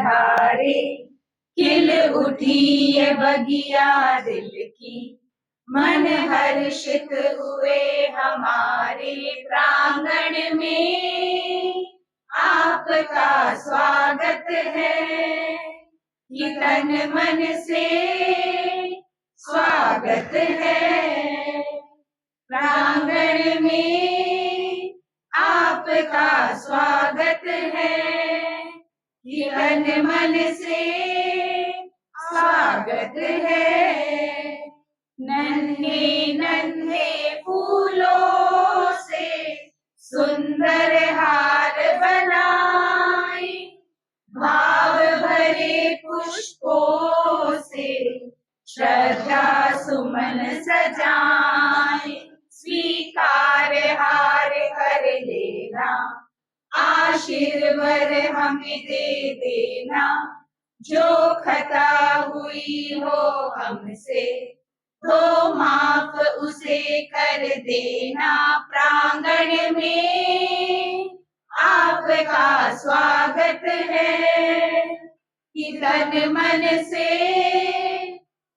पधारे, खिल उठी ये बगिया दिल की, मन हर्षित हुए हमारे प्रांगण में। आपका स्वागत है, ये तन मन से स्वागत है। प्रांगण में आपका स्वागत है, ये तन मन से स्वागत है। नन्हे नन्हे फूलों से सुंदर हार बनाए, भाव भरे पुष्पों से श्रद्धा सुमन सजाए। स्वीकार हार कर लेना, आशीर्वाद हमें दे देना। जो खता हुई हो हमसे, तो माफ उसे कर देना। प्रांगण में आपका स्वागत है, कि तन मन से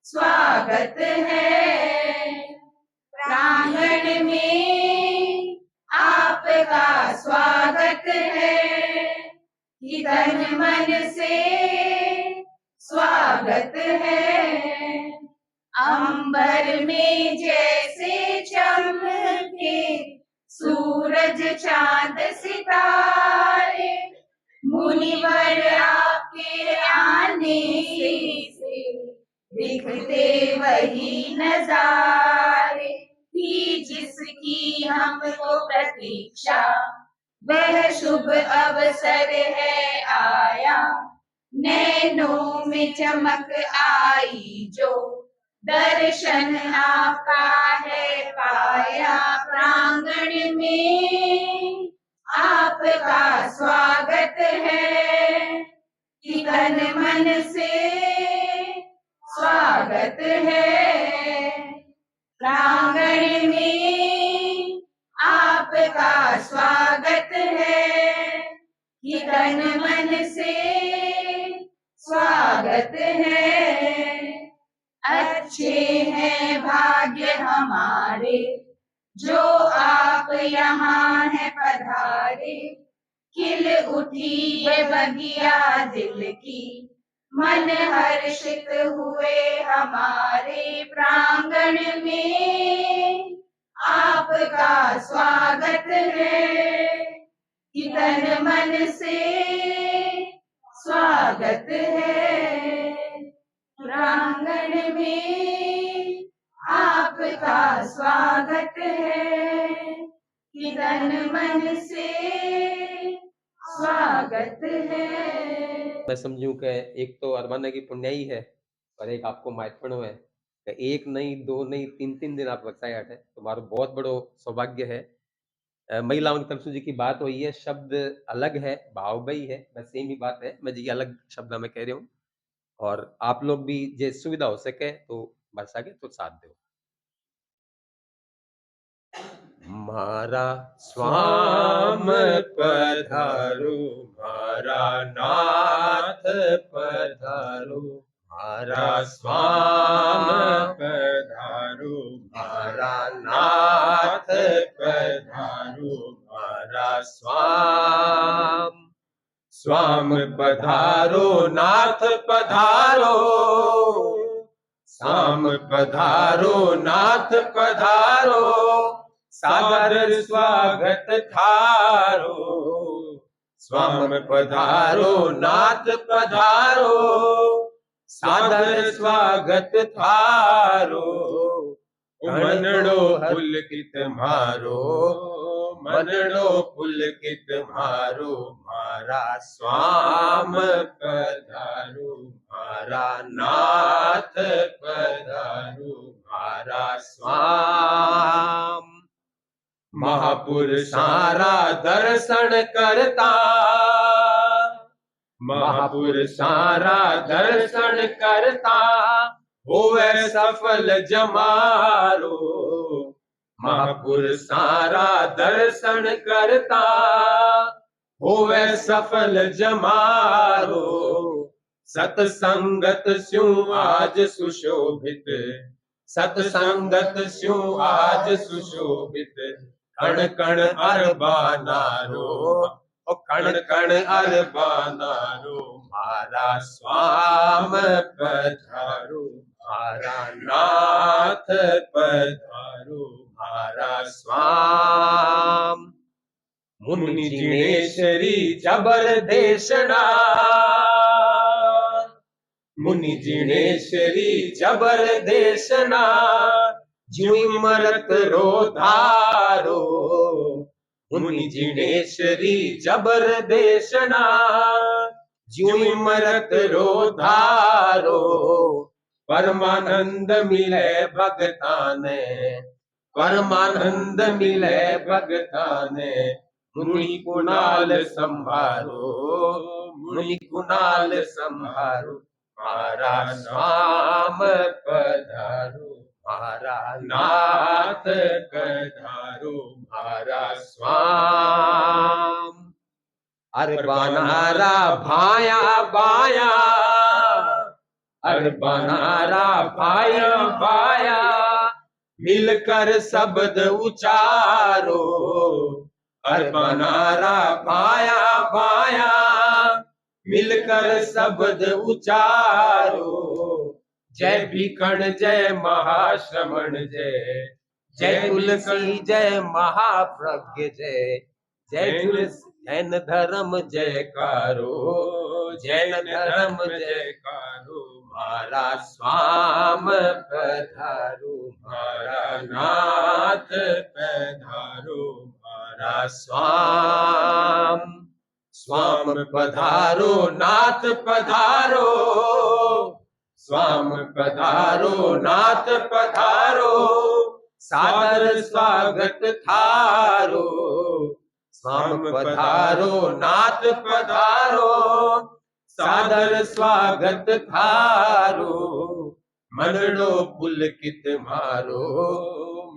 स्वागत है। प्रांगण में आपका स्वागत है, कि तन मन से स्वागत है। अंबर में जैसे चमके सूरज चांद सितारे, मुनिवर आपके आने से दिखते वही नजारे। थी जिसकी हमको प्रतीक्षा, वह शुभ अवसर है आया। नैनों में चमक आई जो, दर्शन आपका है पाया। प्रांगण में आपका स्वागत है, कि तन मन से स्वागत है। प्रांगण में आपका स्वागत है, कि तन मन से स्वागत है। अच्छे हैं भाग्य हमारे, जो आप यहाँ हैं पधारे। खिल उठी ये बगिया दिल की, मन हर्षित हुए हमारे प्रांगण में। आपका स्वागत है, कि तन मन से स्वागत है। प्रांगण में आपका स्वागत है, कि तन मन से स्वागत है। मैं समझूं कि एक तो अरमाना की पुण्याई है और एक आपको माइथपणो है। एक नहीं, दो नहीं, 3-3 दिन आप वक्साए हटे, तुम्हारो बहुत बड़ो सौभाग्य है। महिलाओं की तरफ से जी की बात हुई है, शब्द अलग है, भाव भी है, बस सेम ही बात है। मैं जी अलग शब्द में कह रहा हूँ, और आप लोग भी जे सुविधा हो सके तो बरसा के तो साथ दो। मारा स्वाम पधारो, मारा नाथ पधारो। मारा स्वाम पधारो, मारा नाथ पधारो। मारा स्वाम स्वाम पधारो, नाथ पधारो। स्वाम पधारो, नाथ पधारो। सादर स्वागत थारो। स्वाम पधारो, नाथ पधारो। सादर स्वागत थारो। मनड़ो पुलकित मारो, मनड़ो पुलकित मारो। मारा स्वाम पधारो, मारा नाथ पधारो। मारा स्वाम महापुरुषारा दर्शन करता, महापुरुषारा दर्शन करता। होवे सफल जमारो, महापुरुषारा दर्शन करता। होवे सफल जमारो। सतसंगत स्यों आज सुशोभित, सतसंगत स्यों आज सुशोभित, कण कण अरबानारो, ओ कण कण अरबानारो, मारा स्वाम पधारो, मारा नाथ पधारो, मारा स्वाम। मुनि जिनेश्वरी जबर देशना, मुनि जिनेश्वरी जबर देशना, ज्यों मरत रो धारो, मुनि जिनेश्वरी जबर देशना, ज्यों मरत रो धारो, परमानंद मिले भगताने, परमानंद मिले भगताने, मुनि कुणाल संभारो, मुनि कुणाल संभारो, मारा नाम पधारो, मारा नाथ पधारो, मारा स्वाम। अरबानारा भाया बाया, अरबानारा भाया बाया, मिलकर शब्द उचारो, अरबानारा भाया बाया, मिलकर शब्द उचारो, जय भीखण जय महाश्रमण जय, जय तुलसी जय महाप्रज्ञ जय, जय तुलसी जैन धर्म जयकारो, जैन धर्म जयकारो, मारा स्वाम पधारो, मारा नाथ पधारो, मारा स्वाम। स्वाम पधारो नाथ पधारो, स्वाम पधारो नाथ पधारो, सादर स्वागत थारो, स्वाम पधारो नाथ पधारो, सादर स्वागत थारो, मनड़ो पुलकित मारो,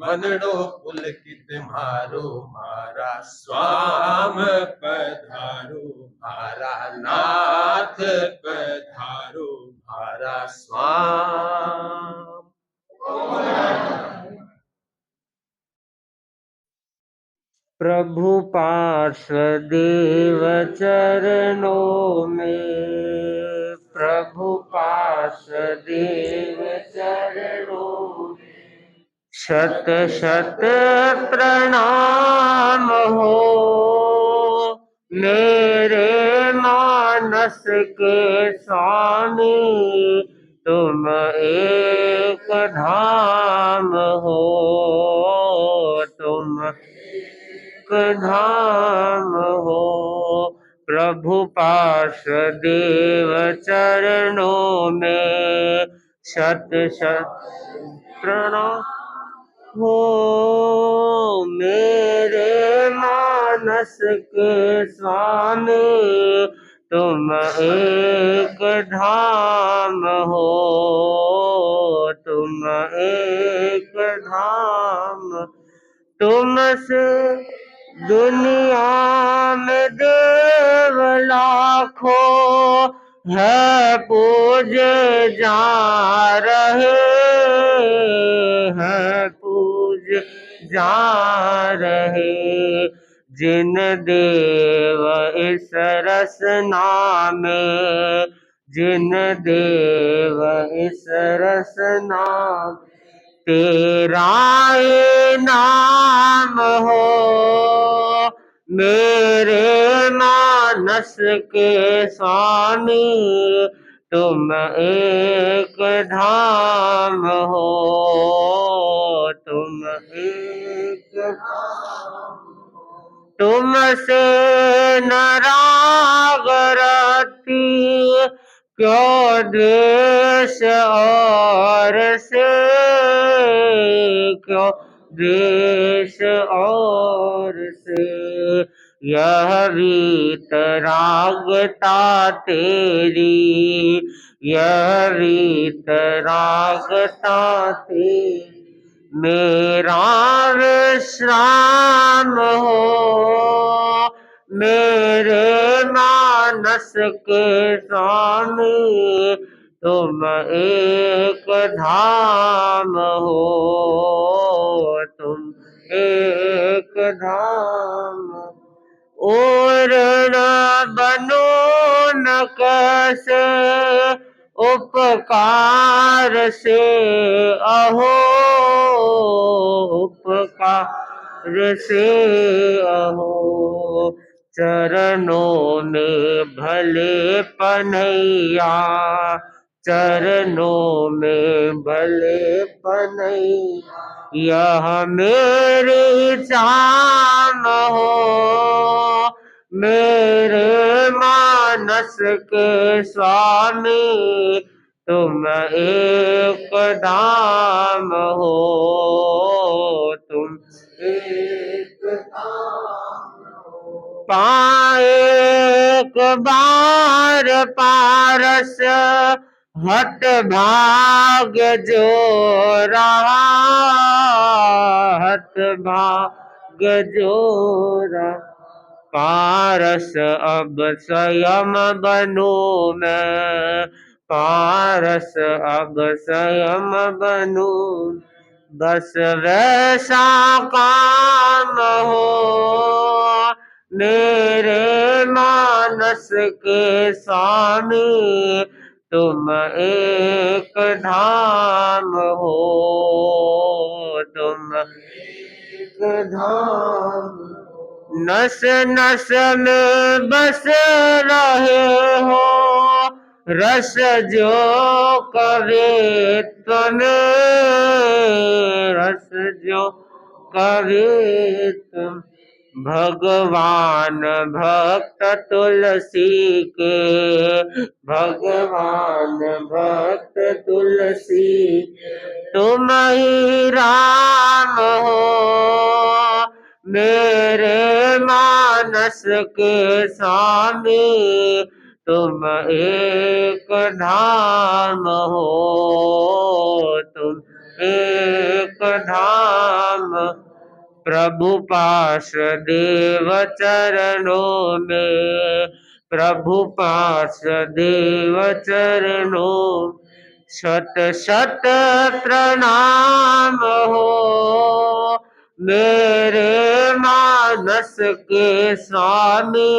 मनड़ो पुलकित मारो, मारा स्वाम पधारो, मारा नाथ पधारो, मारा स्वाम। प्रभु पार्षदेव चरणों में, प्रभु पार्षदेव चरणों में, शत शत प्रणाम हो, मेरे मानस के स्वामी तुम एक धाम हो, तुम धाम हो। प्रभु पार्षदेव चरणों में शत शत प्रणाम हो, मेरे मानस के स्वामी तुम एक धाम हो, तुम एक धाम। तुमसे दुनिया में देव लाखों है पूजे जा रहे हैं, पूजे जा रहे, जिन देव इस रसना में, जिन देव इस रसना तेरा ये नाम हो, मेरे मानस के स्वामी तुम एक धाम हो, तुम एक धाम। तुमसे न राग रति क्यों द्वेष और से, क्यों द्वेष और से, यह रीत रागता तेरी, यह रीत रागता तेरी, मेरा विश्राम हो, मेरे मानस के स्वामी तुम एक धाम हो, तुम एक धाम। और न बनो न कैसे उपकार से अहो, उपकार से अहो। चरणों में भले पनैया, चरणों में भले पनैया, यह मेरी जान हो, मेरे मानस के स्वामी तुम एक धाम हो, तुम एक धाम हो। पाए एक बार पारस हट भाग्य जो रहा, हट भाग्य जो रहा। पारस अब स्वयं बनूं मैं, पारस अब स्वयं बनूं, बस वैसा काम हो, मेरे मानस के स्वामी तुम एक धाम हो, तुम एक धाम। नस नस में बस रहे हो रस जो करे तने, रस जो करे तुम। भगवान भक्त तुलसी के, भगवान भक्त तुलसी तुम ही राम हो, मेरे मानस के स्वामी तुम एक धाम हो, तुम एक धाम। प्रभु पास देव चरणों में, प्रभु पास देव चरणों, शत शत प्रणाम हो, मेरे मानस के स्वामी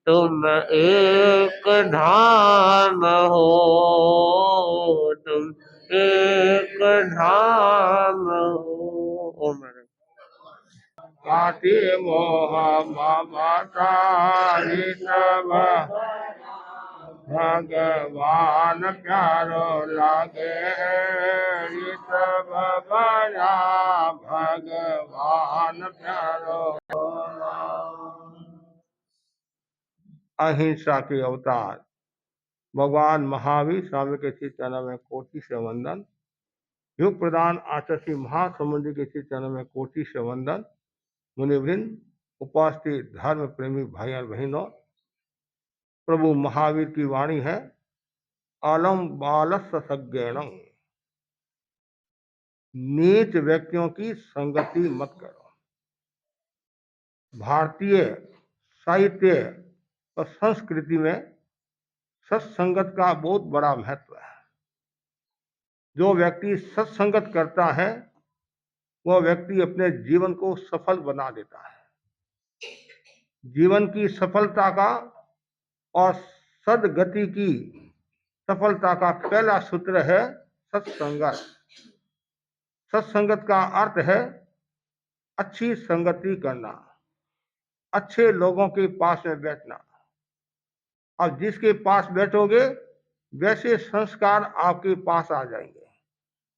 तुम एक धाम हो, तुम एक धाम हो। ओम काटी मोह ममतारि सब भगवान प्यारो लागे, ये सब बड़ा भगवान प्यारो। अहिंसा के अवतार भगवान महावीर स्वामी के श्री चरण में कोटि से वंदन। युग प्रदान आचार्य महासमुद्र के श्री चरण में कोटि से वंदन। मुनिवृंद, उपस्थित धर्म प्रेमी भाई और बहनों, प्रभु महावीर की वाणी है, अलम बालस्य सज्ञानम, नीच व्यक्तियों की संगति मत करो। भारतीय साहित्य और संस्कृति में सत्संगत का बहुत बड़ा महत्व है। जो व्यक्ति सत्संगत करता है वह व्यक्ति अपने जीवन को सफल बना देता है। जीवन की सफलता का और सदगति की सफलता का पहला सूत्र है सत्संगत। सत्संगत का अर्थ है अच्छी संगति करना, अच्छे लोगों के पास में बैठना। अब जिसके पास बैठोगे वैसे संस्कार आपके पास आ जाएंगे,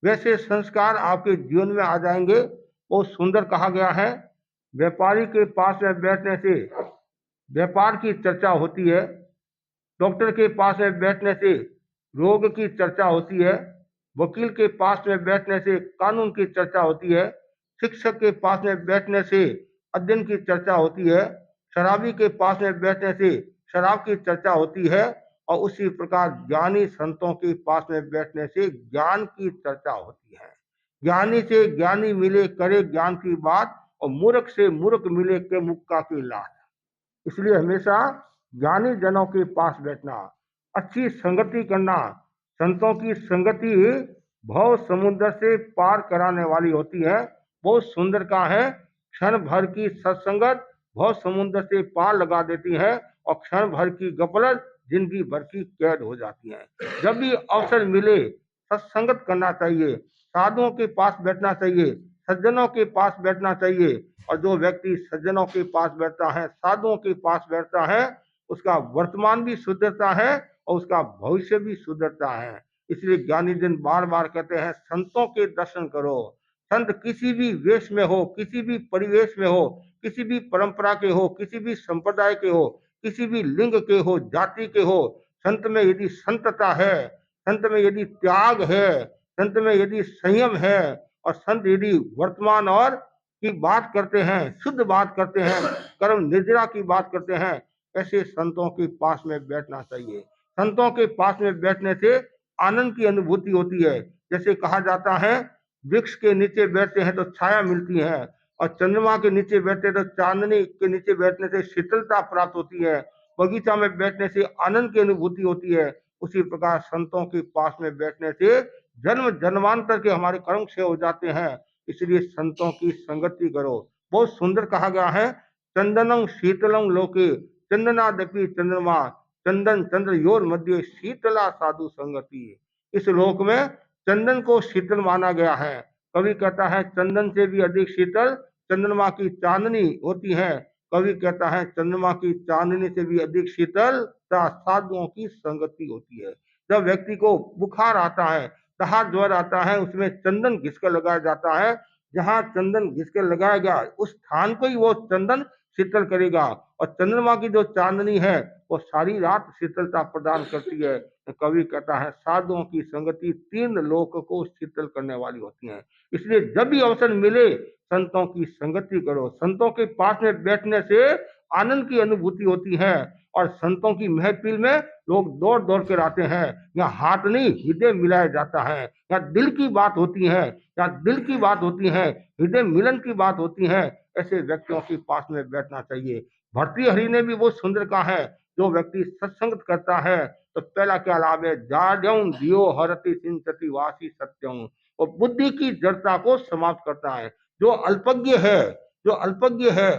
वैसे संस्कार आपके जीवन में आ जाएंगे। बहुत सुंदर कहा गया है, व्यापारी के पास में बैठने से व्यापार की चर्चा होती है, डॉक्टर के पास में बैठने से रोग की चर्चा होती है, वकील के पास में बैठने से कानून की चर्चा होती है, शिक्षक के पास में बैठने से अध्ययन की चर्चा होती है, शराबी के पास में बैठने से शराब की चर्चा होती है, और उसी प्रकार ज्ञानी संतों के पास में बैठने से ज्ञान की चर्चा होती है। ज्ञानी से ज्ञानी मिले करे ज्ञान की बात, और मूर्ख से मूर्ख मिले के मुक्का की लात। इसलिए हमेशा ज्ञानी जनों के पास बैठना, अच्छी संगति करना। संतों की संगति भव समुद्र से पार कराने वाली होती है। बहुत सुंदर का है, क्षण भर की सत्संगत भव समुद्र से पार लगा देती है और क्षण भर की गफलत जिंदगी भर की कैद हो जाती है। जब भी अवसर मिले सत्संगत करना चाहिए, साधुओं के पास बैठना चाहिए, सज्जनों के पास बैठना चाहिए। और जो व्यक्ति सज्जनों के पास बैठता है, साधुओं के पास बैठता है, उसका वर्तमान भी सुधरता है और उसका भविष्य भी सुधरता है। इसलिए ज्ञानी जन बार बार कहते हैं संतों के दर्शन करो। संत किसी भी वेश में हो, किसी भी परिवेश में हो, किसी भी परंपरा के हो, किसी भी संप्रदाय के हो, किसी भी लिंग के हो, जाति के हो, संत में यदि संतता है, संत में यदि त्याग है, संत में यदि संयम है और संत यदि वर्तमान और की बात करते हैं, शुद्ध बात करते हैं, कर्म निर्जरा की बात करते हैं, ऐसे संतों के पास में बैठना चाहिए। संतों के पास में बैठने से आनंद की अनुभूति होती है। जैसे कहा जाता है वृक्ष के नीचे बैठते हैं तो छाया मिलती है और चंद्रमा के नीचे बैठते हैं तो चांदनी के नीचे बैठने से शीतलता प्राप्त होती है। बगीचा में बैठने से आनंद की अनुभूति होती है। उसी प्रकार संतों के पास में बैठने से जन्म जन्मांतर के हमारे कर्म क्षय हो जाते हैं। इसलिए संतों की संगति करो। बहुत सुंदर कहा गया है, चंदनम शीतलम लोके चंदनादपि चंद्रमा चंदन चंद्र योर मध्य शीतला साधु संगति। इस लोक में चंदन को शीतल माना गया है। कवि कहता है चंदन से भी अधिक शीतल चंद्रमा की चांदनी होती है। कवि कहता है चंद्रमा की चांदनी से भी अधिक शीतल साधुओं की संगति होती है। जब व्यक्ति को बुखार आता है, तहार ज्वर आता है, उसमें चंदन घिसकर लगाया जाता है। जहां चंदन घिसकर लगाया गया उस स्थान को ही वो चंदन शीतल करेगा। और चंद्रमा की जो चांदनी है वो सारी रात शीतलता प्रदान करती है। तो कवि कहता है साधुओं की संगति तीन लोक को शीतल करने वाली होती है। इसलिए जब भी अवसर मिले संतों की संगति करो। संतों के पास में बैठने से आनंद की अनुभूति होती है और संतों की महफिल में लोग दौड़ दौड़ कर आते हैं। यहाँ हाथ नहीं हृदय मिलाया जाता है, यहाँ दिल की बात होती है, यहाँ दिल की बात होती है, हृदय मिलन की बात होती है। ऐसे व्यक्तियों के पास में बैठना चाहिए। भर्तृहरि ने भी वो सुंदर कहा है, जो व्यक्ति सत्संग करता है तो पहला क्या लाभ है, जाड्यं दियो हरति सिंचति वासी सत्यं, और बुद्धि की जड़ता को समाप्त करता है। जो अल्पज्ञ है, जो अल्पज्ञ है,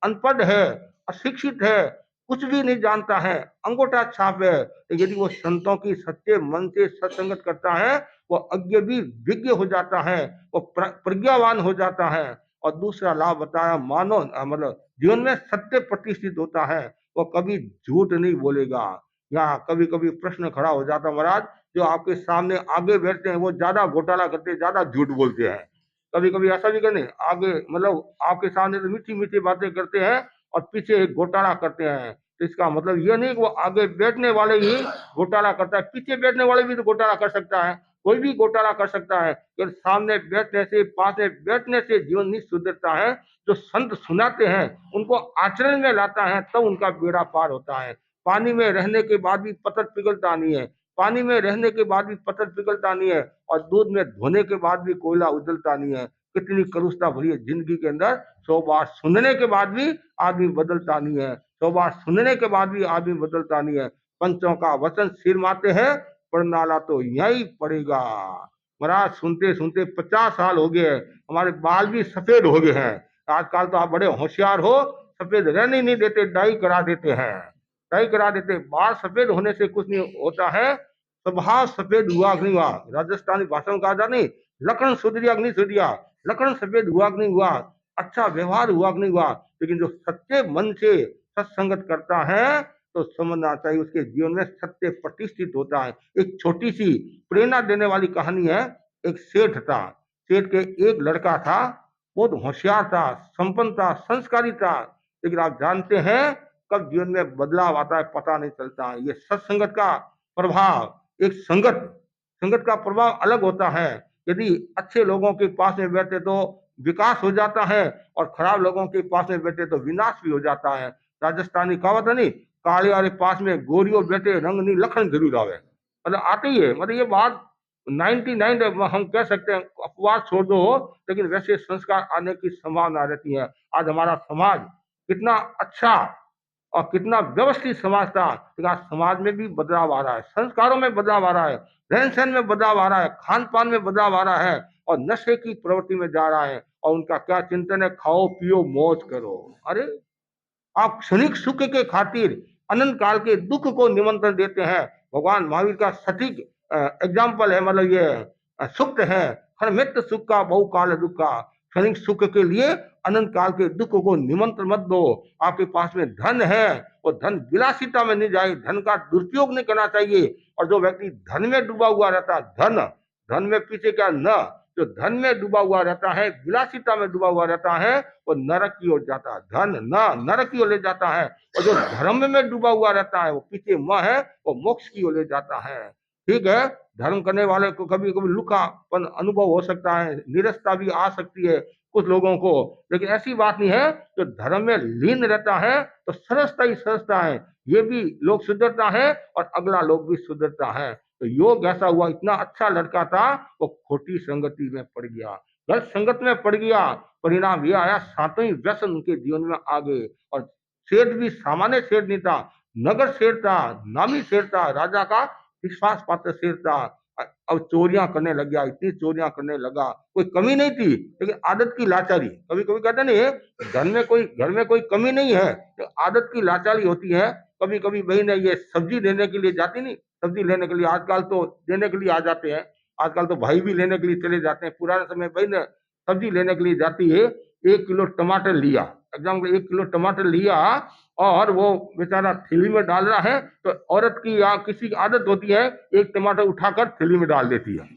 अनपढ़ है, अशिक्षित है, कुछ भी नहीं जानता है, अंगूठा छाप है, तो यदि वो संतों की सच्चे मन से सत्संगत करता है, वो अज्ञ भी विज्ञ हो जाता है, वो प्रज्ञावान हो जाता है। और दूसरा लाभ बताया, मानो मतलब जीवन में सत्य प्रतिष्ठित होता है, वो कभी झूठ नहीं बोलेगा। यहाँ कभी कभी प्रश्न खड़ा हो जाता महाराज, जो आपके सामने आगे बैठते हैं वो ज्यादा घोटाला करते हैं, ज्यादा झूठ बोलते हैं। कभी कभी ऐसा भी करने आगे मतलब आपके सामने तो मीठी मीठी बातें करते हैं और पीछे एक घोटाला करते हैं। तो इसका मतलब ये नहीं कि वो आगे बैठने वाले ही घोटाला करता है, पीछे बैठने वाले भी तो घोटाला कर सकता है, कोई भी घोटाला कर सकता है। तो सामने बैठने से, पास में बैठने से जीवन नहीं सुधरता है। जो संत सुनाते हैं उनको आचरण में लाता है तब उनका बेड़ा पार होता है। पानी में रहने के बाद भी पत्थर पिघलता नहीं है, पानी में रहने के बाद भी पत्थर पिघलता नहीं है, और दूध में धोने के बाद भी कोयला उजलता नहीं है। कितनी करुषता भरी है जिंदगी के अंदर। 100 बार सुनने के बाद भी आदमी बदलता नहीं है, 100 बार सुनने के बाद भी आदमी बदलता नहीं है। पंचों का वचन सिर माते हैं, परनाला तो यही पड़ेगा। महाराज सुनते सुनते 50 साल हो गए, हमारे बाल भी सफेद हो गए हैं। आजकल तो आप बड़े होशियार हो, सफेद रहने नहीं देते, डाई करा देते हैं, डाई करा देते। बाल सफेद होने से कुछ नहीं होता है, स्वभाव सफेद हुआ नहीं हुआ। राजस्थानी भाषा में कहा जाता नहीं, लखन सुधरिया नहीं सुधरिया, लखन सफेद हुआ नहीं हुआ, अच्छा व्यवहार हुआ नहीं हुआ। लेकिन जो सच्चे मन से सत्संगत करता है तो समझना चाहिए उसके जीवन में सत्य प्रतिष्ठित होता है। एक छोटी सी प्रेरणा देने वाली कहानी है। एक सेठ था, सेठ के एक लड़का था, बहुत होशियार था, संपन्न था, संस्कारी था। लेकिन आप जानते हैं कब जीवन में बदलाव आता है पता नहीं चलता है। ये सत्संगत का प्रभाव, एक संगत का प्रभाव अलग होता है। यदि अच्छे लोगों के पास में बैठे तो विकास हो जाता है और खराब लोगों के पास में बैठे तो विनाश भी हो जाता है। राजस्थानी कहावत है नहीं, काले वाले पास में गोरियों बैठे रंग नहीं लखन जरूर आवे। मतलब आते ही है, मतलब ये बात 99 हम कह सकते हैं, अपवाद छोड़ दो, लेकिन वैसे संस्कार आने की संभावना रहती है। आज हमारा समाज कितना अच्छा और कितना व्यवस्थित समाज था, लेकिन आज समाज में भी बदलाव आ रहा है, संस्कारों में बदलाव आ रहा है, रहन सहन में बदलाव आ रहा है, खान पान में बदलाव आ रहा है, और नशे की प्रवृत्ति में जा रहा है। और उनका क्या चिंतन है, खाओ पियो मौज करो। अरे आप क्षणिक सुख के खातिर अनंत काल के दुख को निमंत्रण देते हैं। भगवान महावीर का सटीक एग्जाम्पल है, मतलब ये सूक्त है, हरमित सुख का बहुकाल दुख का। क्षणिक सुख के लिए अनंत काल के दुख को निमंत्रण मत दो। आपके पास में धन है, वो धन विलासिता में नहीं जाए, धन का दुरुपयोग नहीं करना चाहिए। और जो व्यक्ति धन में डूबा हुआ रहता है, धन में पीछे क्या न, जो धन में डूबा हुआ रहता है, विलासिता में डूबा हुआ रहता है, वो नरक की ओर जाता है। धन न नरक की ओर ले जाता है, और जो धर्म में डूबा हुआ रहता है, वो पीछे म है, वो मोक्ष की ओर ले जाता है। ठीक है, धर्म करने वाले को कभी कभी लुकापन अनुभव हो सकता है, निरसता भी आ सकती है कुछ लोगों को, लेकिन ऐसी बात नहीं है। जो धर्म में लीन रहता है तो सरसता ही सरसता है, ये भी लोग सुधरता है और अगला लोग भी सुधरता है। तो योग ऐसा हुआ, इतना अच्छा लड़का था, वो खोटी संगति में पड़ गया, गलत संगत में पड़ गया। परिणाम यह आया, सातों व्यसन उनके जीवन में आ गए। और सेठ भी सामान्य सेठ नहीं था, नगर सेठ था, नामी सेठ था, राजा का विश्वास पात्र सेठ था। अब चोरियां करने लग गया, इतनी चोरियां करने लगा, कोई कमी नहीं थी, लेकिन आदत की लाचारी। कभी कभी कहते नहीं, घर में कोई कमी नहीं है, तो आदत की लाचारी होती है। कभी कभी बहन ये सब्जी लेने के लिए जाती नहीं, सब्जी लेने के लिए आजकल तो देने के लिए आ जाते हैं, आजकल तो भाई भी लेने के लिए चले जाते हैं। पुराने समय बहन सब्जी लेने के लिए जाती है, 1 किलो टमाटर लिया, एग्जाम्पल 1 किलो टमाटर लिया, और वो बेचारा थैली में डाल रहा है, तो औरत की या किसी की आदत होती है, एक टमाटर उठाकर थैली में डाल देती है,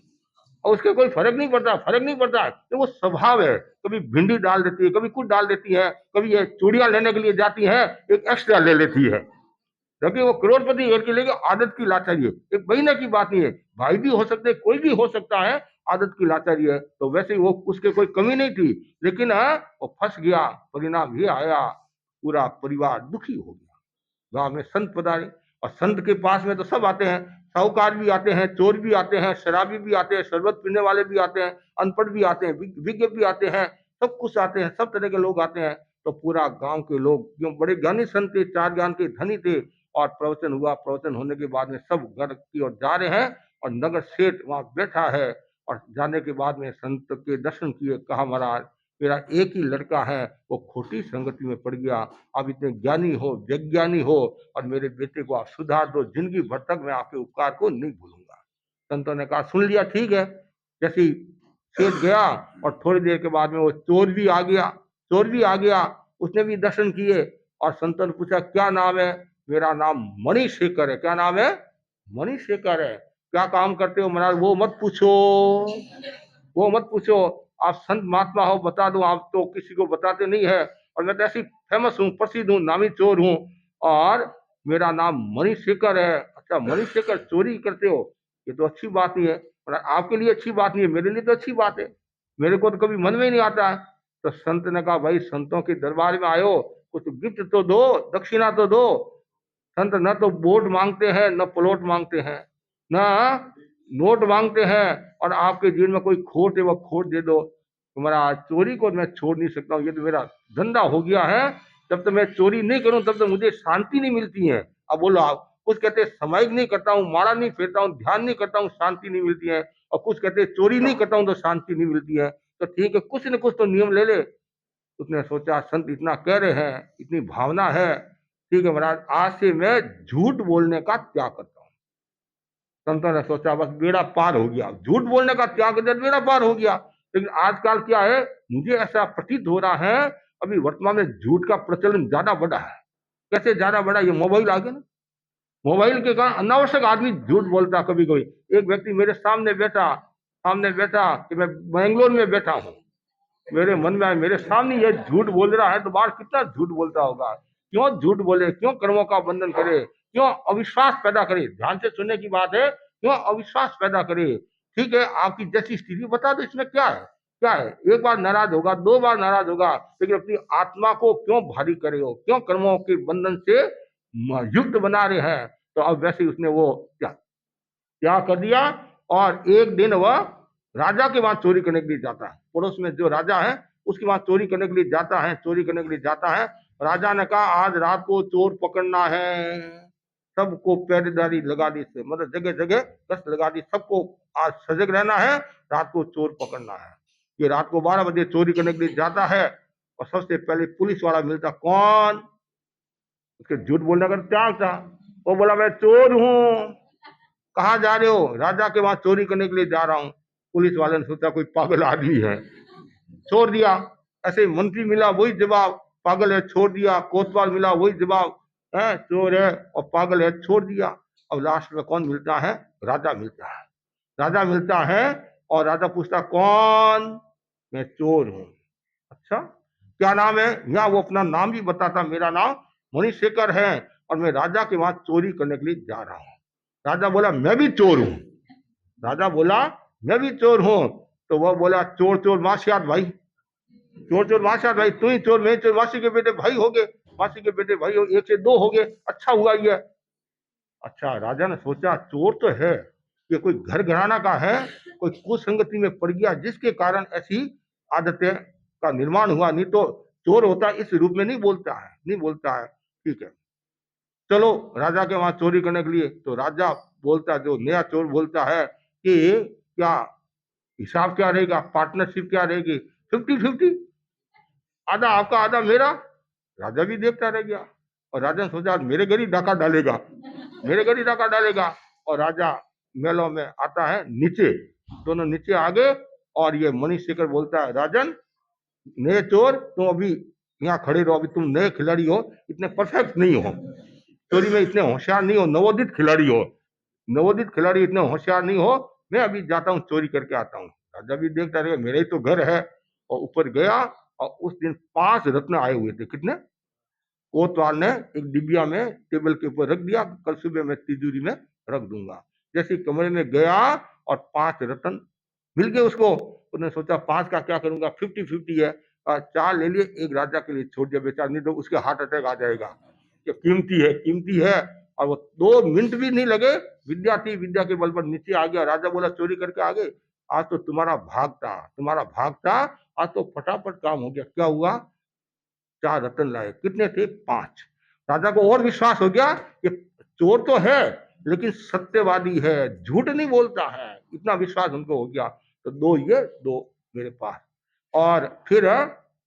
और उसके कोई फर्क नहीं पड़ता है, तो वो स्वभाव है। कभी भिंडी डाल देती है, कभी कुछ डाल देती है, कभी ये चूड़ियां लेने के लिए जाती है, एक एक्स्ट्रा ले लेती है, जबकि वो करोड़पति घर की, लेकिन आदत की लाचारी है। एक महीने की बात नहीं है, भाई भी हो सकते, कोई भी हो सकता है, आदत की लाचारी है। तो वैसे ही वो, उसके कोई कमी नहीं थी, लेकिन वो फंस गया। परिणाम ये आया, पूरा परिवार दुखी हो गया। गांव में संत पधारे, और संत के पास में तो सब आते हैं, साहूकार भी आते हैं, चोर भी आते हैं, शराबी भी आते हैं, शरबत पीने वाले भी आते हैं, अनपढ़ भी आते हैं, विज्ञ भी आते हैं, सब कुछ आते हैं, सब तरह के लोग आते हैं। तो पूरा गांव के लोग, जो बड़े ज्ञानी संत थे, 4 ज्ञान के धनी थे, और प्रवचन हुआ। प्रवचन होने के बाद में सब घर की ओर जा रहे हैं, और नगर सेठ वहां बैठा है। और जाने के बाद में संत के दर्शन किए, कहा महाराज मेरा एक ही लड़का है, वो खोटी संगति में पड़ गया, आप इतने ज्ञानी हो, विज्ञानी हो, और मेरे बेटे को आप सुधार दो, जिंदगी भर तक मैं आपके उपकार को नहीं भूलूंगा। संतों ने कहा सुन लिया, ठीक है। जैसे सेठ गया, और थोड़ी देर के बाद में वो चोर भी आ गया, उसने भी दर्शन किए। और संतों ने पूछा क्या नाम है? मेरा नाम मणिशेखर है। क्या नाम है? मणिशेखर है। क्या काम करते हो? महाराज वो मत पूछो, आप संत महात्मा हो, बता दो, आप तो किसी को बताते नहीं है, और मैं तो ऐसी फेमस हूँ, प्रसिद्ध हूँ, नामी चोर हूँ, और मेरा नाम मणिशेखर है। अच्छा मणिशेखर, चोरी करते हो, ये तो अच्छी बात नहीं है, और आपके लिए अच्छी बात नहीं है, मेरे लिए तो अच्छी बात है, मेरे को तो कभी मन में ही नहीं आता है। तो संत ने कहा भाई संतों के दरबार में आयो, कुछ गिफ्ट तो दो, दक्षिणा तो दो। संत न तो वोट मांगते हैं, न प्लॉट मांगते हैं, न नोट मांगते हैं, और आपके जीवन में कोई खोट है वो खोट दे दो। तुम्हारा चोरी को मैं छोड़ नहीं सकता हूँ, ये तो मेरा धंधा हो गया है, जब तक मैं चोरी नहीं करूं तब तक मुझे शांति नहीं मिलती है। अब बोलो आप, कुछ कहते हैं सामायिक नहीं करता हूँ, माला नहीं फेरता हूँ, ध्यान नहीं करता हूँ, शांति नहीं मिलती है, और कुछ कहते हैं चोरी नहीं करता हूँ तो शांति नहीं मिलती है। तो ठीक है, कुछ न कुछ तो नियम ले ले। उसने सोचा संत इतना कह रहे हैं, इतनी भावना है, ठीक है महाराज, आज से मैं झूठ बोलने का त्याग करता हूँ। संतों ने सोचा बस बेड़ा पार हो गया, झूठ बोलने का त्याग कर दिया, बेड़ा पार हो गया। लेकिन आजकल क्या है, मुझे ऐसा प्रतीत हो रहा है, अभी वर्तमान में झूठ का प्रचलन ज्यादा बढ़ा है। कैसे ज्यादा बढ़ा? ये मोबाइल आ गया ना, मोबाइल के कारण अनावश्यक आदमी झूठ बोलता। कभी कभी एक व्यक्ति मेरे सामने बैठा कि मैं बेंगलोर में बैठा हूँ, मेरे मन में आया, मेरे सामने ये झूठ बोल रहा है, तो बाहर कितना झूठ बोलता होगा। क्यों झूठ बोले? क्यों कर्मों का बंधन करे? क्यों अविश्वास पैदा करे? ध्यान से सुनने की बात है, क्यों अविश्वास पैदा करे? ठीक है, आपकी जैसी स्थिति बता दो, इसमें क्या है? एक बार नाराज होगा, 2 बार नाराज होगा, लेकिन अपनी आत्मा को क्यों भारी करे हो? क्यों कर्मों के बंधन से युक्त बना रहे हैं? तो अब वैसे ही उसने वो क्या कर दिया, और एक दिन वह राजा के वहां चोरी करने के लिए जाता है। पड़ोस में जो राजा है उसके वहां चोरी करने के लिए जाता है, राजा ने कहा आज रात को चोर पकड़ना है। सबको पहरेदारी लगा दी से, मतलब जगह जगह गश्त लगा दी, सबको आज सजग रहना है, रात को चोर पकड़ना है। ये रात को 12 बजे चोरी करने के लिए जाता है और सबसे पहले पुलिस वाला मिलता, कौन? उसके झूठ बोलने का त्याग था। वो बोला मैं चोर हूं। कहाँ जा रहे हो? राजा के वहां चोरी करने के लिए जा रहा हूँ। पुलिस वाले ने सोचा कोई पागल आदमी है, छोड़ दिया। ऐसे मंत्री मिला वही जवाब, पागल है, छोड़ दिया। कोतवाल मिला वही जवाब, है चोर है और पागल है, छोड़ दिया। अब लास्ट में कौन मिलता है? राजा मिलता है। राजा मिलता है और राजा पूछता कौन? मैं चोर हूं। अच्छा क्या नाम है? यहाँ वो अपना नाम भी बताता, मेरा नाम मणिशेखर है और मैं राजा के वहां चोरी करने के लिए जा रहा हूँ। राजा बोला मैं भी चोर हूं। राजा बोला मैं भी चोर हूं। तो वह बोला चोर चोर मासियात भाई, चोर चोर मासियात भाई, तू ही चोर मैं चोर, मासी के बेटे भाई हो गए, मासी के बेटे भाई हो, एक से दो हो गए, अच्छा हुआ ये। अच्छा राजा ने सोचा चोर तो है, ये कोई घर घराना का है, कोई कुसंगति में पड़ गया जिसके कारण ऐसी आदतें का निर्माण हुआ, नहीं तो चोर होता इस रूप में नहीं बोलता है, नहीं बोलता है। ठीक है चलो राजा के वहां चोरी करने के लिए। तो राजा बोलता, जो नया चोर बोलता है कि क्या हिसाब क्या रहेगा, पार्टनरशिप क्या रहेगी? 50-50, आधा आपका आधा मेरा। राजा भी देखता रह गया और राजा ने सोचा मेरे घर ही डाका डालेगा, मेरे घर ही डाका डालेगा। और राजा महलों में आता है नीचे, दोनों नीचे आ गए और ये मणिशेखर बोलता है राजन नए चोर तुम अभी यहाँ खड़े रहो, अभी तुम नए खिलाड़ी हो, इतने परफेक्ट नहीं हो, चोरी में इतने होशियार नहीं हो, नवोदित खिलाड़ी हो, नवोदित खिलाड़ी इतने होशियार नहीं हो, मैं अभी जाता हूँ चोरी करके आता हूँ। राजा भी देखता रहे मेरे ही तो घर है। और ऊपर गया और उस दिन 5 रत्न आए हुए थे। कितने? कोतवाल ने एक डिबिया में टेबल के ऊपर रख दिया, कल सुबह मैं तिजोरी में रख दूंगा। जैसे कमरे में गया और 5 रत्न मिल गए उसको। उसने सोचा 5 का क्या करूंगा, 50-50 है, 4 ले लिए, एक राजा के लिए छोड़ दिया, बेचारा नहीं तो उसके हार्ट अटैक आ जाएगा। ये कीमती है, कीमती है। और वो 2 मिनट भी नहीं लगे, विद्या थी, विद्या के बल पर नीचे आ गया। राजा बोला चोरी करके आ गए, आज तो तुम्हारा भाग था, तुम्हारा भाग था, आज तो फटाफट काम हो गया। क्या हुआ? 4 रत्न लाए। कितने थे? 5। राजा को और विश्वास हो गया कि चोर तो है लेकिन सत्यवादी है, झूठ नहीं बोलता है, इतना विश्वास उनको हो गया। तो 2 ये, 2 मेरे पास। और फिर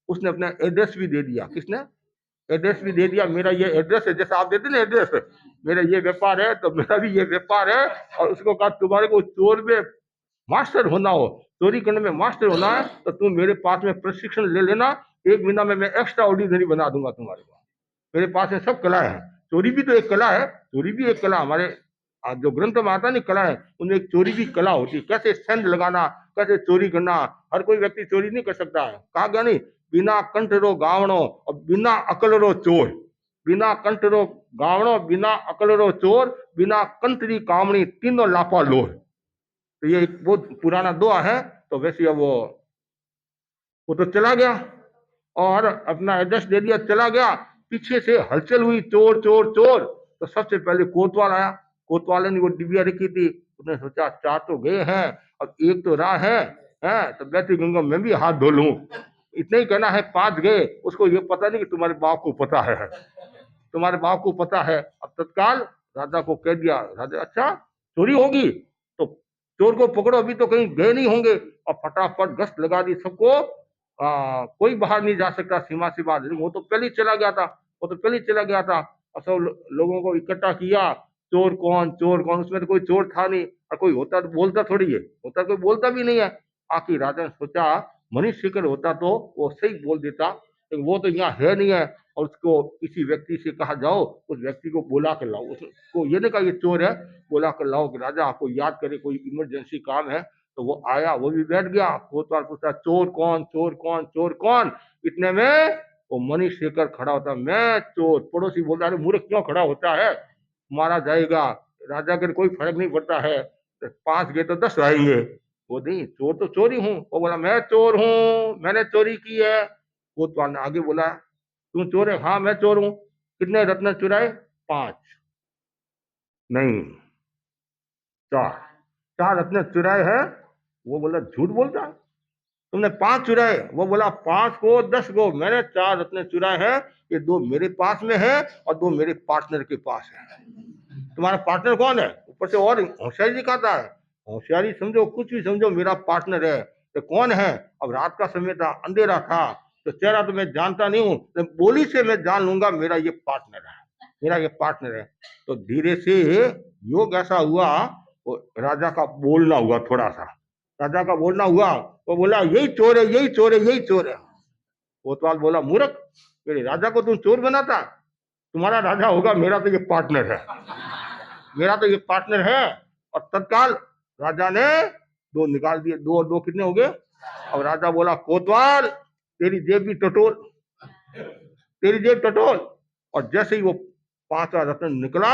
उसने अपना एड्रेस भी दे दिया। किसने? एड्रेस भी दे दिया, मेरा ये एड्रेस है, जैसे आप देते ना एड्रेस, मेरा ये व्यापार है तो मेरा भी ये व्यापार है। और उसको कहा तुम्हारे को चोर में मास्टर होना हो, चोरी करने में मास्टर होना है तो तुम मेरे पास में प्रशिक्षण ले लेना, 1 महीना में मैं एक्स्ट्रा ऑर्डिनरी बना दूंगा तुम्हारे को। मेरे पास में सब कला है, चोरी भी तो एक कला है, चोरी भी एक कला। हमारे जो ग्रंथ में आता नहीं कला है, उनमें एक चोरी भी कला होती है, कैसे सेंध लगाना, कैसे चोरी करना। हर कोई व्यक्ति चोरी नहीं कर सकता है। कहा गया नहीं, बिना कंठ रो गावणो और बिना अकल रो चोर, बिना कंठ रो गावणो, बिना अकल रो चोर, बिना कंठ री कामणी, तीनों लापा लोर। तो ये एक बहुत पुराना दोहा है। तो वैसे अब वो तो चला गया और अपना एड्रेस दे दिया, चला गया। पीछे से हलचल हुई, चोर चोर चोर। तो सबसे पहले कोतवाल आया। कोतवाल ने वो डिबिया रखी थी, उसने सोचा 4 तो गए हैं, अब एक तो रहा है तो बैठी गंगा मैं भी हाथ धो लूं। इतना ही कहना है, 5 गए। उसको ये पता नहीं कि तुम्हारे बाप को पता है, तुम्हारे बाप को पता है। अब तत्काल राजा को कह दिया, राजा अच्छा चोरी होगी तो चोर को पकड़ो, अभी तो कहीं गए नहीं होंगे। और फटाफट गश्त लगा दी सबको। कोई बाहर नहीं जा सकता सीमा से बाहर, वो तो पहले ही चला गया था, वो तो पहले ही चला गया था। और सब लोगों को इकट्ठा किया, चोर कौन, चोर कौन। उसमें तो कोई चोर था नहीं, और कोई होता तो बोलता थोड़ी है, होता कोई बोलता भी नहीं है। आखिर राजा ने सोचा मणिशेखर होता तो वो सही बोल देता, लेकिन वो तो यहाँ है नहीं है। और उसको किसी व्यक्ति से कहा जाओ, उस व्यक्ति को बुला कर लाओ। उसको ये नहीं कहा ये चोर है, बुला कर लाओ कि राजा आपको याद करे, कोई इमरजेंसी काम है। तो वो आया, वो भी बैठ गया। कोतवाल पूछा चोर कौन, चोर कौन, चोर कौन। इतने में वो मणिशेखर खड़ा होता, मैं चोर। पड़ोसी बोलता अरे मूर्ख क्यों खड़ा होता है, मारा जाएगा, राजा के कोई फर्क नहीं पड़ता है, 5 गए तो 10 आएंगे। वो नहीं, चोर तो चोरी हूँ। वो बोला मैं चोर हूँ, मैंने चोरी की है। कोतवाल ने आगे बोला तू चोर है? हाँ मैं चोर हूँ। कितने रत्न चुराए? 5 नहीं 4, 4 रत्न चुराए हैं। वो बोला झूठ बोलता है, तुमने 5 चुराए, वो बोला 5 को 10 को, मैंने 4 रत्न चुराए हैं, ये 2 मेरे पास में है और 2 मेरे पार्टनर के पास है। तुम्हारा पार्टनर कौन है? ऊपर से और होशियारी दिखाता है, होशियारी समझो कुछ भी समझो, मेरा पार्टनर है। तो कौन है? अब रात का समय था, अंधेरा था, तो चेहरा तो मैं जानता नहीं हूँ, तो बोली से मैं जान लूंगा मेरा ये पार्टनर है, मेरा ये पार्टनर है। तो धीरे से योग ऐसा हुआ, वो राजा का बोलना हुआ, थोड़ा सा राजा का बोलना हुआ। वो बोला यही चोर है, यही चोर है, यही चोर है। कोतवाल बोला मूर्ख, मेरे राजा को तुम चोर बनाता? तुम्हारा राजा होगा, मेरा तो ये पार्टनर है, मेरा तो ये पार्टनर है। और तत्काल राजा ने 2 निकाल दिए, 2 और 2 कितने हो गए? अब राजा बोला कोतवाल तेरी जेब भी टटोल, तेरी जेब टटोल। और जैसे ही वो 5वां रत्न निकला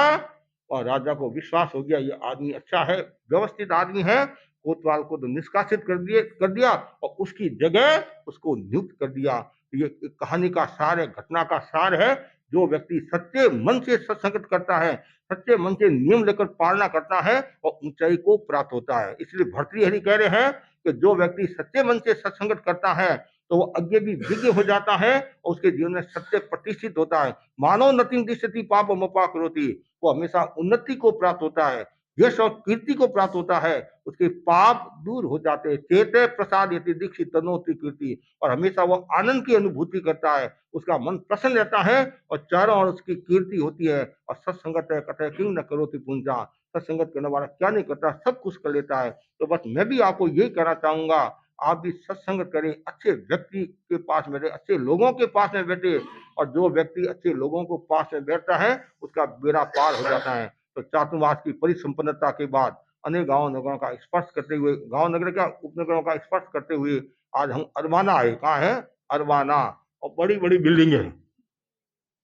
और राजा को विश्वास हो गया ये आदमी अच्छा है, व्यवस्थित आदमी है, कोतवाल को तो निष्कासित कर दिया और उसकी जगह उसको नियुक्त कर दिया। ये कहानी का सार है, घटना का सार है। जो व्यक्ति सच्चे मन से सत्संगत करता है, सच्चे मन से नियम लेकर पालना करता है, और ऊंचाई को प्राप्त होता है। इसलिए भर्तृहरि कह रहे हैं कि जो व्यक्ति सच्चे मन से सत्संगत करता है तो वो आगे भी विज्ञ हो जाता है और उसके जीवन में सत्य प्रतिष्ठित होता है। मानव नतिंग दिशति पाप मोपा करोति, वो हमेशा उन्नति को प्राप्त होता है, यश और कीर्ति को प्राप्त होता है, उसके पाप दूर हो जाते हैं। चेते प्रसाद यति दीक्षित तनोति कीर्ति, और हमेशा वो आनंद की अनुभूति करता है, उसका मन प्रसन्न रहता है और चारों ओर उसकी कीर्ति होती है। और सत्संगत है कथे किंग न करोति पुंजा, सत्संगत करने वाला क्या नहीं करता, सब कुछ कर लेता है। तो बस मैं भी आपको यही कहना चाहूंगा, आप भी सत्संगत करें, अच्छे व्यक्ति के पास बैठे, अच्छे लोगों के पास में बैठे, और जो व्यक्ति अच्छे लोगों को पास में बैठता है उसका बेड़ा पार हो जाता है। तो चातुर्मास की परिसंपन्नता के बाद अनेक गांव नगरों का स्पर्श करते हुए, गांव नगर क्या उपनगरों का स्पर्श करते हुए आज हम अरबाना आए। कहाँ है? अरबाना। और बड़ी बड़ी बिल्डिंग है,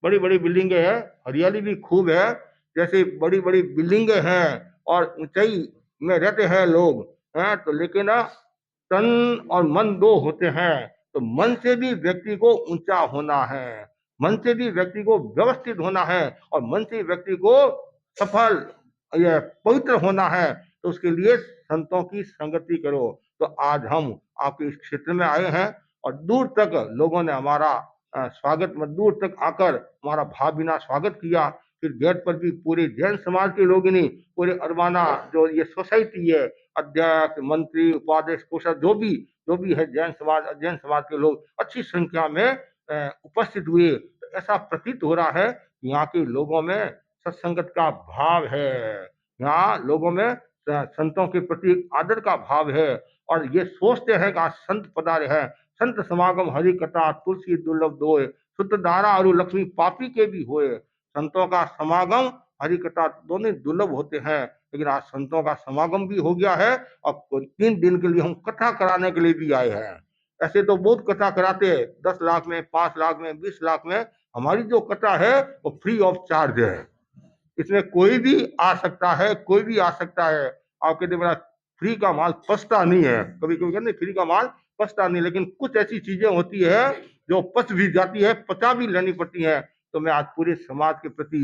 बड़ी बड़ी बिल्डिंगें हैं, हरियाली भी खूब है। जैसे बड़ी बड़ी बिल्डिंगें हैं और ऊंचाई में रहते हैं लोग हैं, तो लेकिन तन और मन 2 होते हैं। तो मन से भी व्यक्ति को ऊंचा होना है, मन से भी व्यक्ति को व्यवस्थित होना है, और मन से व्यक्ति को सफल या पवित्र होना है। तो उसके लिए संतों की संगति करो। तो आज हम आपके इस क्षेत्र में आए हैं और दूर तक लोगों ने हमारा स्वागत में दूर तक आकर हमारा भावभीना स्वागत किया। फिर गेट पर भी पूरे जैन समाज के लोग नहीं, पूरे अरबाना जो ये सोसाइटी है, अध्यक्ष, मंत्री, उपाध्यक्ष, कोषाध्यक्ष, जो भी है जैन समाज के लोग अच्छी संख्या में उपस्थित हुए। तो ऐसा प्रतीत हो रहा है कि यहाँ के लोगों में सत्संगत का भाव है, यहाँ लोगों में संतों के प्रति आदर का भाव है, और ये सोचते हैं कि आज संत पधारे हैं, संत समागम हरि कथा तुलसी दुर्लभ दोय, शुद्ध धारा और लक्ष्मी पापी के भी होए। संतों का समागम हरि कथा दोनों दुर्लभ होते हैं, लेकिन आज संतों का समागम भी हो गया है और 3 दिन के लिए हम कथा कराने के लिए भी आए हैं। ऐसे तो बहुत कथा कराते हैं, 10 लाख में, 5 लाख में, 20 लाख में। हमारी जो कथा है वो फ्री ऑफ चार्ज है, इसमें कोई भी आ सकता है, कोई भी आ सकता है। आप कहते बड़ा फ्री का माल पचता नहीं है, कभी कभी कहते फ्री का माल पचता नहीं, लेकिन कुछ ऐसी चीजें होती है जो पच भी जाती है, पचा भी लेनी पड़ती है। तो मैं आज पूरे समाज के प्रति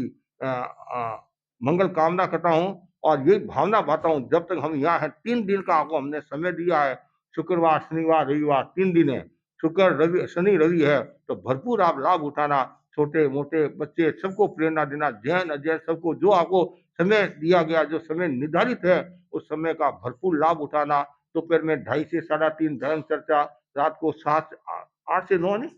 मंगल कामना करता हूँ और यही भावना पाता हूँ, जब तक हम यहाँ हैं 3 दिन का आपको हमने समय दिया है, शुक्रवार शनिवार रविवार 3 दिन है, शुक्र रवि शनि रवि है, तो भरपूर आप लाभ उठाना। छोटे मोटे बच्चे सबको प्रेरणा देना, जैन अजैन सबको, जो आपको समय दिया गया, जो समय निर्धारित है, उस समय का भरपूर लाभ उठाना। दोपहर में 2:30 से 3:30 धर्म चर्चा, रात को 8 से 9 नहीं,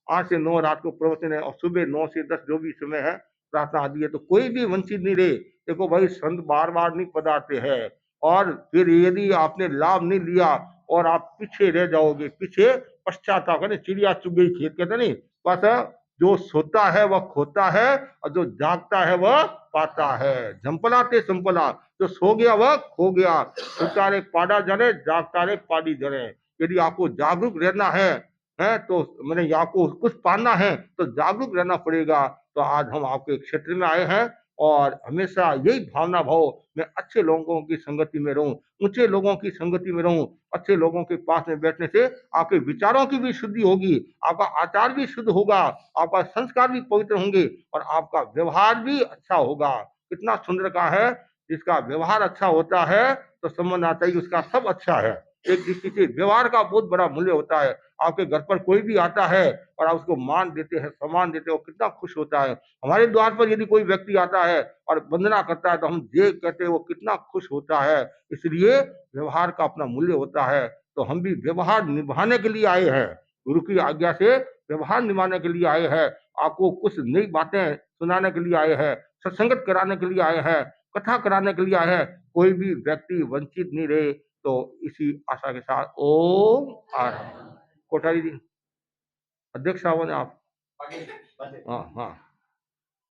8 से 9 रात को प्रवचन है, और सुबह 9 से 10 जो भी समय है प्रार्थना आदि है। तो कोई भी वंचित नहीं रहे। देखो भाई, संत बार बार नहीं पधारते हैं, और फिर यदि आपने लाभ नहीं लिया और आप पीछे रह जाओगे, पीछे पश्चाताप करने, चिड़िया चुग गई खेत, कहते नहीं, बस जो सोता है वह खोता है और जो जागता है वह पाता है। झंपलाते संपला, जो सो गया वह खो गया। सोता रे पाड़ा जरे, जागता रे पाड़ी जरे। यदि आपको जागरूक रहना है तो मैंने आपको कुछ पाना है तो जागरूक रहना पड़ेगा। तो आज हम आपके क्षेत्र में आए हैं और हमेशा यही भावना भाव, मैं अच्छे लोगों की संगति में रहूं, ऊंचे लोगों की संगति में रहूं। अच्छे लोगों के पास में बैठने से आपके विचारों की भी शुद्धि होगी, आपका आचार भी शुद्ध होगा, आपका संस्कार भी पवित्र होंगे और आपका व्यवहार भी अच्छा होगा। कितना सुंदर का है, जिसका व्यवहार अच्छा होता है तो समझ आता है कि उसका सब अच्छा है। एक दृष्टि से व्यवहार का बहुत बड़ा मूल्य होता है। आपके घर पर कोई भी आता है और आप उसको मान देते हैं, सम्मान देते हो, कितना खुश होता है। हमारे द्वार पर यदि कोई व्यक्ति आता है और वंदना करता है तो हम जय कहते हैं, वो कितना खुश होता है। इसलिए व्यवहार का अपना मूल्य होता है। तो हम भी व्यवहार निभाने के लिए आए हैं, गुरु की आज्ञा से व्यवहार निभाने के लिए आए हैं। आपको कुछ नई बातें सुनाने के लिए आए हैं, सत्संगत कराने के लिए आए हैं, कथा कराने के लिए आए हैं। कोई भी व्यक्ति वंचित नहीं रहे। तो इसी आशा के साथ ओम आराम। कोठारी जी, अध्यक्ष साहब ने आप, हाँ हाँ।